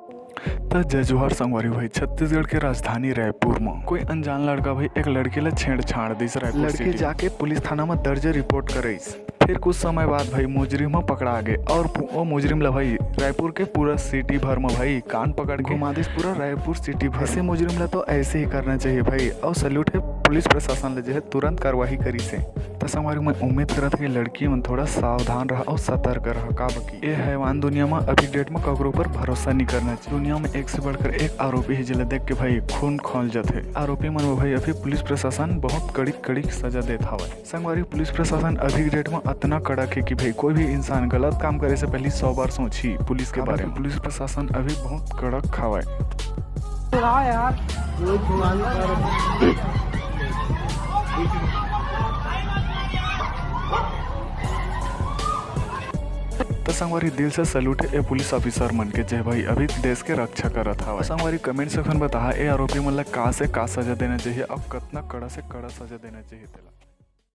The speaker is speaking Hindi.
त जजुआर संगवारी भाई छत्तीसगढ़ के राजधानी रायपुर में कोई अनजान लड़का भाई एक लड़की ला छेड़छाड़ दिस। रायपुर लड़की जाके पुलिस थाना में दर्ज रिपोर्ट करईस। फिर कुछ समय बाद भाई मुजरिम पकड़ा गए और वो मुजरिम ला भाई रायपुर के पूरा सिटी भर में भाई कान पकड़ के घुमा दिस पूरा रायपुर सिटी भर। ऐसे मुजरिम ला तो ऐसे ही करना चाहिए भाई और सल्यूट है पुलिस प्रशासन ला जो है तुरंत कार्रवाई करी से। तो संगवारी मैं उम्मीद करत कि लड़की मन थोड़ा सावधान रहा और सतर्क रहा का बकी ये हैवान दुनिया में अभी डेट में ककरो पर भरोसा नहीं करना चाहिए। दुनिया में एक से बढ़कर एक आरोपी है जिला देख के भाई खून खोल जाते। आरोपी मन में भाई अभी पुलिस प्रशासन बहुत कड़ी कड़ी सजा देता हवा। संगवारी पुलिस प्रशासन अभी डेट में इतना कड़क है कि भाई कोई भी इंसान गलत काम करे से पहले 100 बार सोची पुलिस के बारे में। पुलिस प्रशासन अभी बहुत कड़क खावा तो संगवारी दिल से सैल्यूट है ए पुलिस ऑफिसर मन के जे भाई अभी देश के रक्षा करत हवा। संगवारी कमेंट सेक्शन बता ए आरोपी मन ला का से का सजा देना चाहिए और कितना कड़ा से कड़ा सजा देना चाहिए।